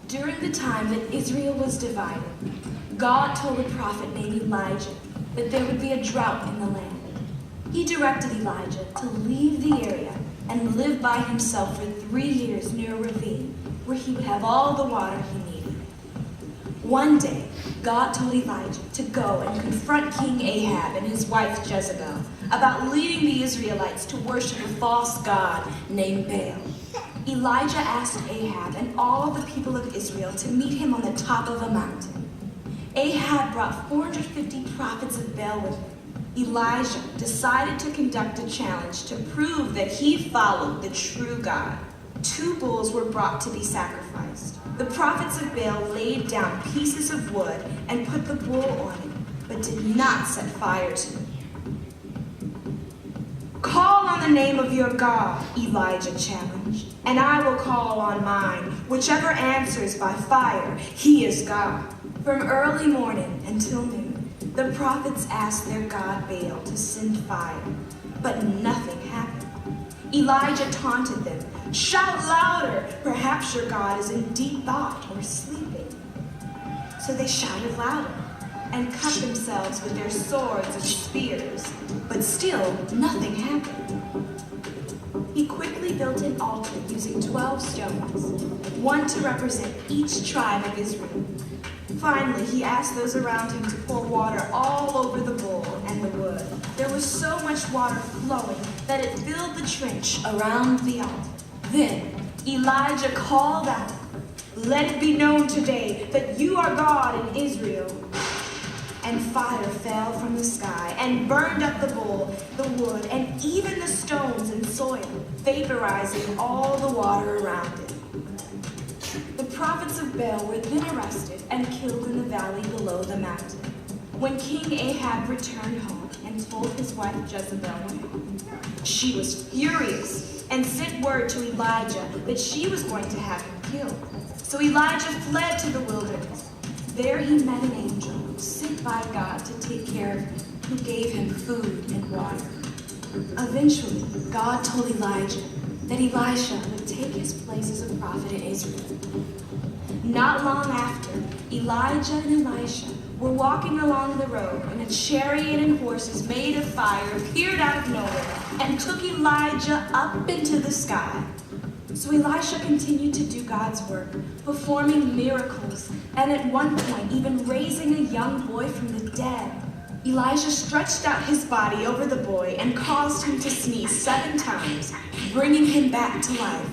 During the time that Israel was divided, God told a prophet named Elijah that there would be a drought in the land. He directed Elijah to leave the area and live by himself for 3 years near a ravine where he would have all the water he needed. One day, God told Elijah to go and confront King Ahab and his wife Jezebel about leading the Israelites to worship a false god named Baal. Elijah asked Ahab and all the people of Israel to meet him on the top of a mountain. Ahab brought 450 prophets of Baal with him. Elijah decided to conduct a challenge to prove that he followed the true God. 2 bulls were brought to be sacrificed. The prophets of Baal laid down pieces of wood and put the bull on it, but did not set fire to it. "Call on the name of your God," Elijah challenged, "and I will call on mine. Whichever answers by fire, he is God." From early morning until noon, the prophets asked their god Baal to send fire, but nothing happened. Elijah taunted them, "Shout louder! Perhaps your God is in deep thought or sleeping." So they shouted louder and cut themselves with their swords and spears, but still nothing happened. He quickly built an altar using 12 stones, one to represent each tribe of Israel. Finally, he asked those around him to pour water all over the bull and the wood. There was so much water flowing that it filled the trench around the altar. Then Elijah called out, "Let it be known today that you are God in Israel." And fire fell from the sky and burned up the bull, the wood, and even the stones and soil, vaporizing all the water around it. The prophets of Baal were then arrested and killed in the valley below the mountain. When King Ahab returned home and told his wife Jezebel what happened, she was furious and sent word to Elijah that she was going to have him killed. So Elijah fled to the wilderness. There he met an angel sent by God to take care of him, who gave him food and water. Eventually, God told Elijah that Elisha would take his place as a prophet in Israel. Not long after, Elijah and Elisha were walking along the road, and a chariot and horses made of fire appeared out of nowhere and took Elijah up into the sky. So Elisha continued to do God's work, performing miracles, and at one point even raising a young boy from the dead. Elijah stretched out his body over the boy and caused him to sneeze 7 times, bringing him back to life.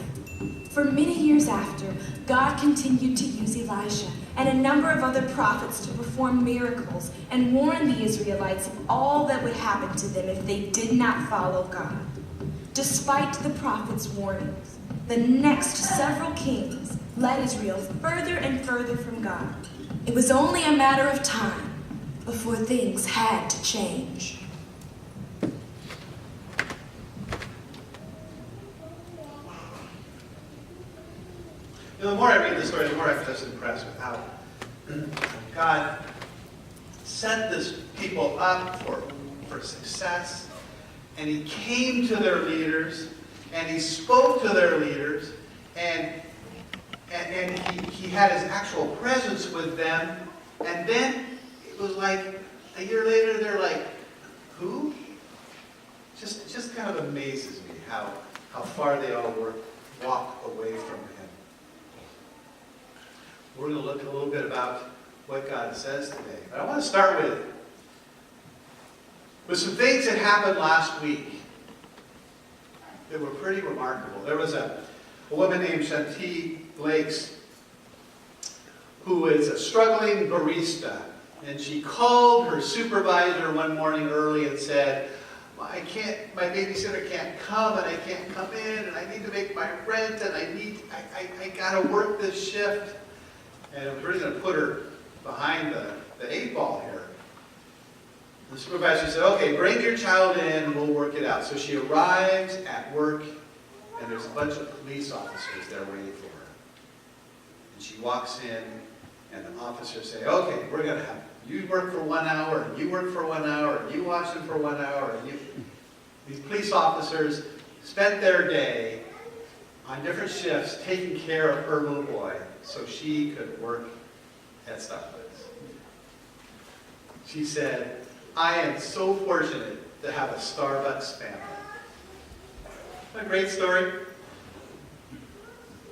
For many years after, God continued to use Elisha and a number of other prophets to perform miracles and warn the Israelites of all that would happen to them if they did not follow God. Despite the prophets' warnings, the next several kings led Israel further and further from God. It was only a matter of time before things had to change. The more I read the story, the more I'm just impressed with how God set this people up for success, and he came to their leaders, and he spoke to their leaders, and he had his actual presence with them, and then it was like a year later they're like, who? Just kind of amazes me how far they all walk away from him. We're going to look a little bit about what God says today. But I want to start with some things that happened last week that were pretty remarkable. There was a woman named Shanti Lakes who is a struggling barista. And she called her supervisor one morning early and said, my babysitter can't come, and I can't come in, and I need to make my rent, and I got to work this shift. And I'm really going to put her behind the 8 ball here. The supervisor said, okay, bring your child in and we'll work it out. So she arrives at work, and there's a bunch of police officers there waiting for her. And she walks in, and the officers say, okay, we're going to have you work for 1 hour, and you work for 1 hour, and you watch them for 1 hour. And these police officers spent their day on different shifts taking care of her little boy so she could work at Starbucks. She said, "I am so fortunate to have a Starbucks family." What a great story.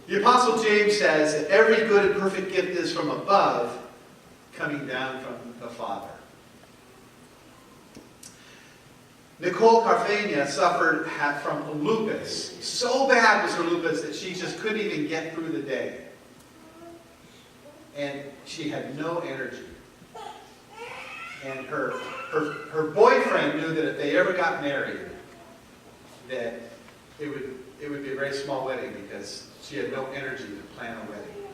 The Apostle James says that every good and perfect gift is from above, coming down from the Father. Nicole Carfagna suffered from lupus. So bad was her lupus that she just couldn't even get through the day. And she had no energy. And her boyfriend knew that if they ever got married, that it would be a very small wedding because she had no energy to plan a wedding.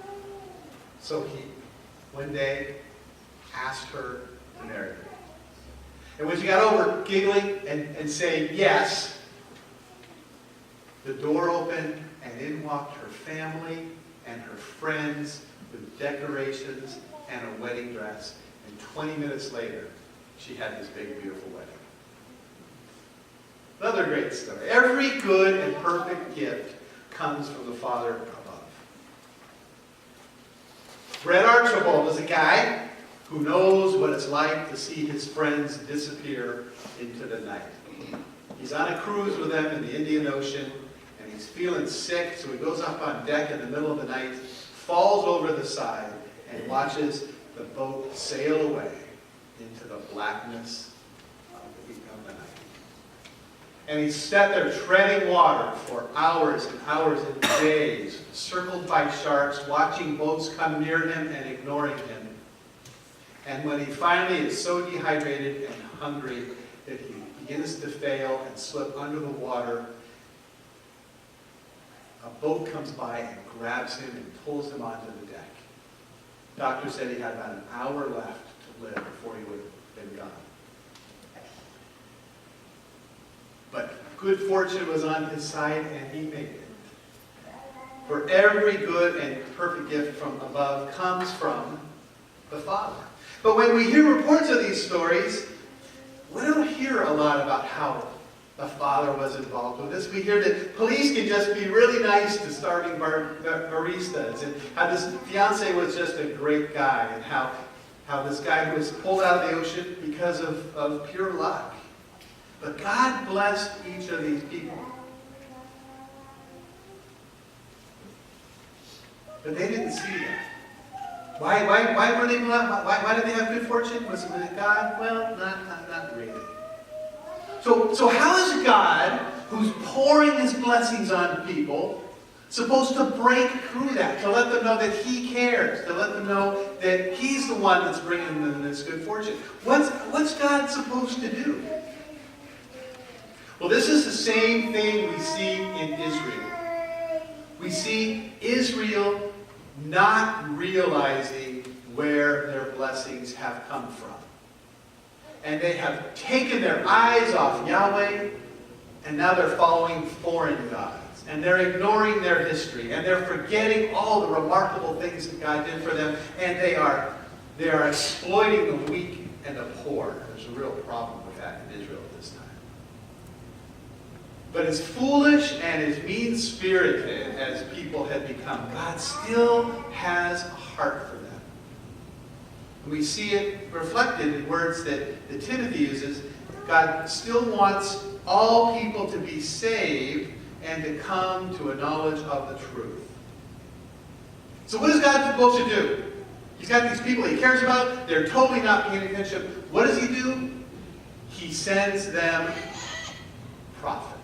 So he, one day, asked her to marry him. And when she got over giggling and saying yes, the door opened and in walked her family and her friends with decorations and a wedding dress. And 20 minutes later, she had this big, beautiful wedding. Another great story. Every good and perfect gift comes from the Father above. Brett Archibald is a guy who knows what it's like to see his friends disappear into the night. He's on a cruise with them in the Indian Ocean, and he's feeling sick, so he goes up on deck in the middle of the night, falls over the side, and watches the boat sail away into the blackness of the night. And he sat there treading water for hours and hours and days, circled by sharks, watching boats come near him and ignoring him. And when he finally is so dehydrated and hungry that he begins to fail and slip under the water, a boat comes by and grabs him and pulls him onto the deck. Doctor said he had about an hour left to live before he would have been gone. But good fortune was on his side, and he made it. For every good and perfect gift from above comes from the Father. But when we hear reports of these stories, we don't hear a lot about how the Father was involved with this. We hear that police can just be really nice to starving baristas, and how this fiancé was just a great guy, and how this guy was pulled out of the ocean because of pure luck. But God blessed each of these people. But they didn't see that. Why were they blessed? Why did they have good fortune? Was it God? Well, not really. So how is God, who's pouring his blessings on people, supposed to break through that, to let them know that he cares, to let them know that he's the one that's bringing them this good fortune? What's God supposed to do? Well, this is the same thing we see in Israel. We see Israel not realizing where their blessings have come from. And they have taken their eyes off Yahweh, and now they're following foreign gods. And they're ignoring their history, and they're forgetting all the remarkable things that God did for them, and they are exploiting the weak and the poor. There's a real problem with that in Israel at this time. But as foolish and as mean-spirited as people have become, God still has a heart for them. We see it reflected in words that Timothy uses. God still wants all people to be saved and to come to a knowledge of the truth. So what is God supposed to do? He's got these people he cares about. They're totally not paying attention. What does he do? He sends them prophets.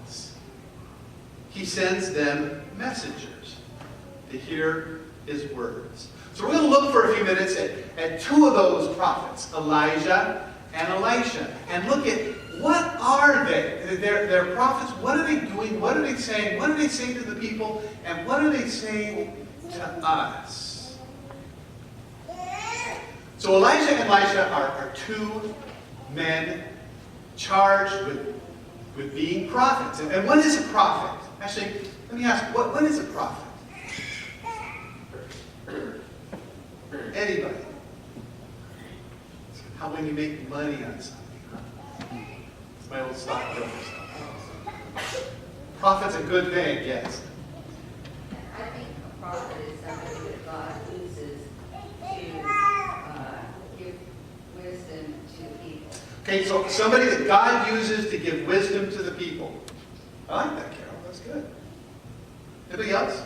He sends them messengers to hear his words. So we're going to look for a few minutes at two of those prophets, Elijah and Elisha, and look at what are they? They're prophets. What are they doing? What are they saying? What are they saying to the people? And what are they saying to us? So Elijah and Elisha are two men charged with being prophets. And what is a prophet? Actually, let me ask, what is a prophet? Anybody? How when you make money on something, huh? It's my old stockbroker stuff. Profit's a good thing, yes. Okay, so somebody that God uses to give wisdom to the people. I like that, Carol. That's good. Anybody else?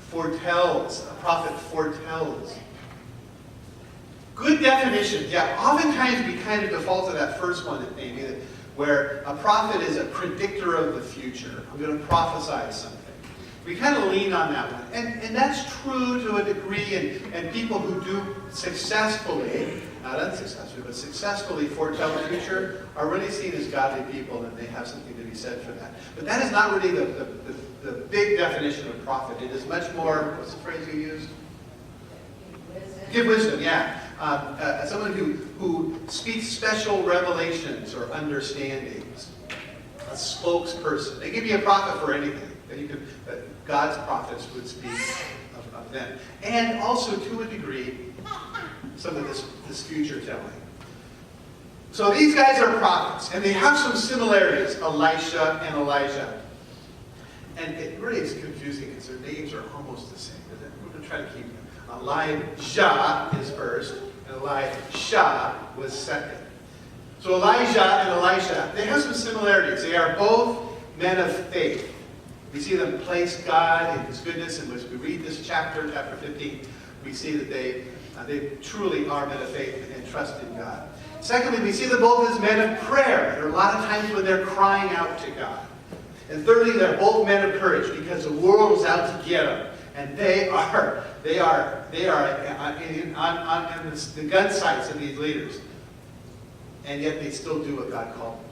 Foretells. A prophet foretells. Good definition. Yeah, oftentimes we kind of default to that first one, Amy, where a prophet is a predictor of the future. I'm going to prophesy something. We kind of lean on that one. And that's true to a degree, and people who do successfully, not unsuccessfully, but successfully foretell the future are really seen as godly people, and they have something to be said for that. But that is not really the big definition of prophet. It is much more, what's the phrase you used? Give wisdom, yeah. Someone who speaks special revelations or understandings. A spokesperson. They give you a prophet for anything. God's prophets would speak of them. And also, to a degree, some of this future telling. So these guys are prophets, and they have some similarities, Elisha and Elijah. And it really is confusing because their names are almost the same. We're going to try to keep them. Elijah is first, and Elisha was second. So Elijah and Elisha, they have some similarities. They are both men of faith. We see them place God in His goodness, and as we read this chapter 15, we see that they truly are men of faith and trust in God. Secondly, we see them both as men of prayer. There are a lot of times when they're crying out to God. And thirdly, they're both men of courage because the world is out to get them. And they are on the gun sights of these leaders. And yet they still do what God called them to.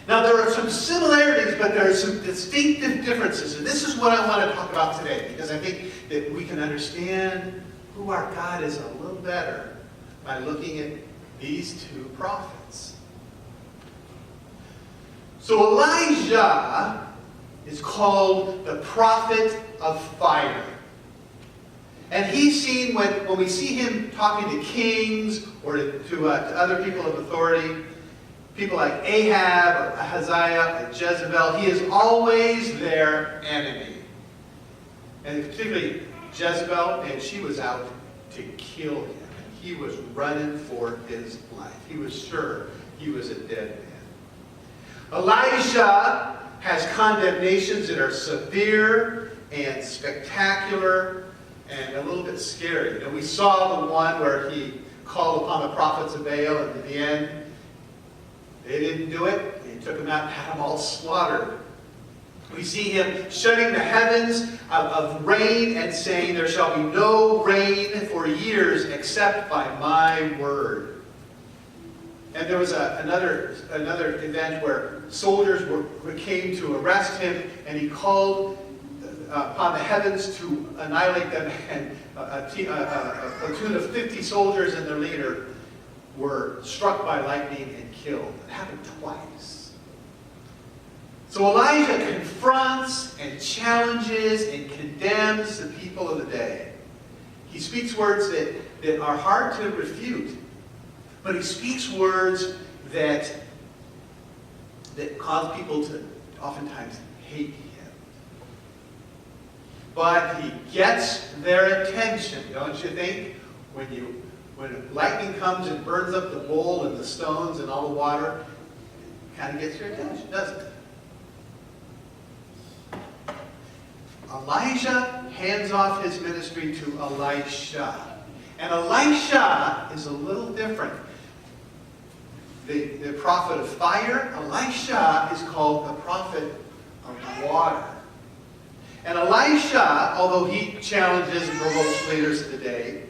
Now there are some similarities, but there are some distinctive differences. And this is what I want to talk about today, because I think that we can understand who our God is a little better by looking at these two prophets. So Elijah is called the prophet of fire. And he's seen, when we see him talking to kings or to other people of authority, people like Ahab or Ahaziah or Jezebel, he is always their enemy. And particularly Jezebel, and she was out to kill him. He was running for his life. He was sure he was a dead man. Elisha has condemnations that are severe and spectacular and a little bit scary. And we saw the one where he called upon the prophets of Baal, and in the end, they didn't do it. He took them out and had them all slaughtered. We see him shutting the heavens of rain and saying, "There shall be no rain for years except by my word." And there was another event where soldiers came to arrest him, and he called upon the heavens to annihilate them, and a platoon of 50 soldiers and their leader were struck by lightning and killed. It happened twice. So Elijah confronts and challenges and condemns the people of the day. He speaks words that are hard to refute, but he speaks words that cause people to oftentimes hate him. But he gets their attention, don't you think? When lightning comes and burns up the bowl and the stones and all the water, it kind of gets your attention, doesn't it? Elijah hands off his ministry to Elisha. And Elisha is a little different. The prophet of fire, Elisha is called the prophet of water. And Elisha, although he challenges and provokes leaders of the day,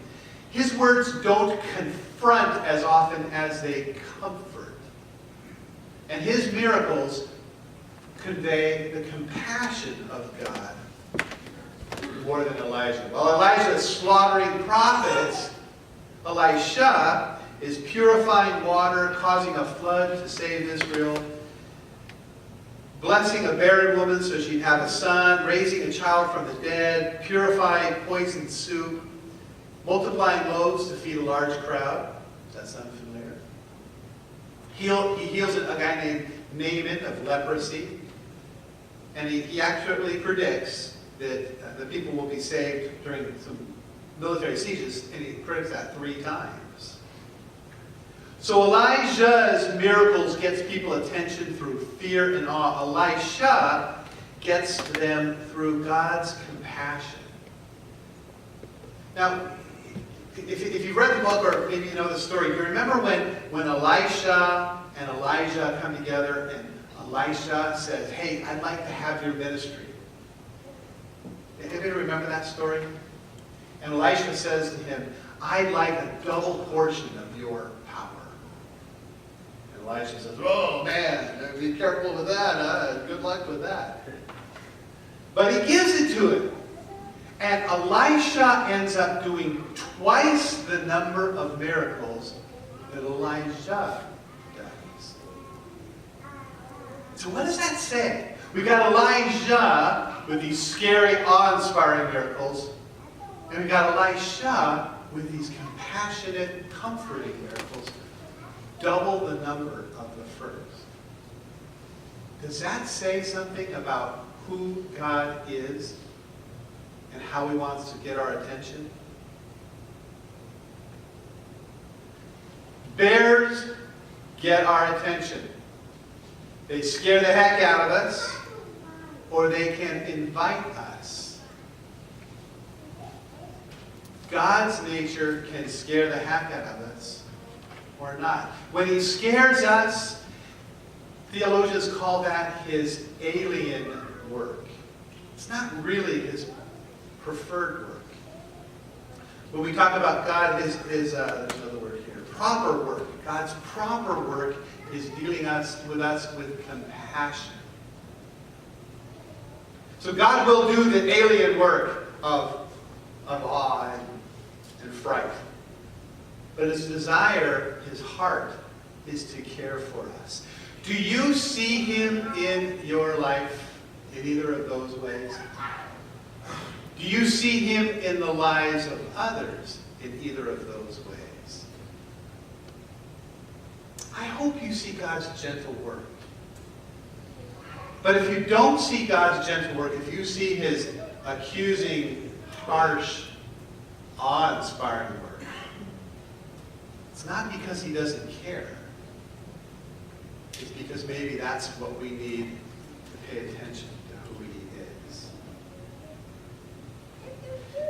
his words don't confront as often as they comfort. And his miracles convey the compassion of God more than Elijah. While Elijah is slaughtering prophets, Elisha is purifying water, causing a flood to save Israel, blessing a barren woman so she'd have a son, raising a child from the dead, purifying poisoned soup, multiplying loaves to feed a large crowd. Does that sound familiar? He heals a guy named Naaman of leprosy, and he accurately predicts that the people will be saved during some military sieges, and he predicts that 3 times. So Elijah's miracles gets people attention through fear and awe. Elisha gets them through God's compassion. Now, if you've read the book, or maybe you know the story, you remember when Elisha and Elijah come together, and Elisha says, hey, I'd like to have your ministry. Anybody remember that story? And Elisha says to him, I'd like a double portion of your power. And Elisha says, oh man, be careful with that, huh? Good luck with that. But he gives it to him. And Elisha ends up doing twice the number of miracles that Elijah does. So what does that say? We've got Elijah with these scary, awe-inspiring miracles. And we've got Elisha with these compassionate, comforting miracles. Double the number of the first. Does that say something about who God is and how he wants to get our attention? Bears get our attention. They scare the heck out of us, or they can invite us. God's nature can scare the heck out of us, or not. When he scares us, theologians call that his alien work. It's not really his preferred work. When we talk about God, there's another word here, proper work. God's proper work is dealing with us with compassion. So God will do the alien work of awe and fright. But his desire, his heart, is to care for us. Do you see him in your life in either of those ways? Do you see him in the lives of others in either of those ways? I hope you see God's gentle work. But if you don't see God's gentle work, if you see his accusing, harsh, awe-inspiring work, it's not because he doesn't care. It's because maybe that's what we need to pay attention to who he is.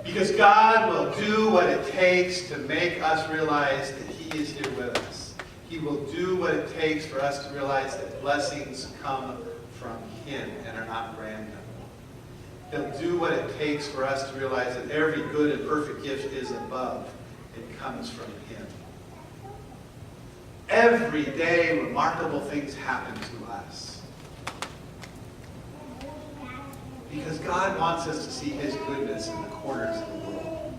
Because God will do what it takes to make us realize that he is here with us. He will do what it takes for us to realize that blessings come from him and are not random. He'll do what it takes for us to realize that every good and perfect gift is above. It comes from him. Every day, remarkable things happen to us. Because God wants us to see his goodness in the corners of the world.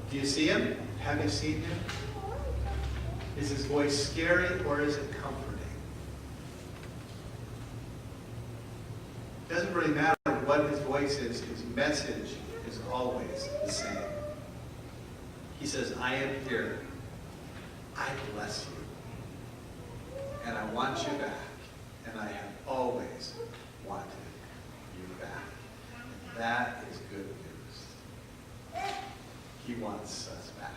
Do you see him? Have you seen him? Is his voice scary or is it comforting? It doesn't really matter what his voice is. His message is always the same. He says, I am here. I bless you. And I want you back. And I have always wanted you back. And that is good news. He wants us back.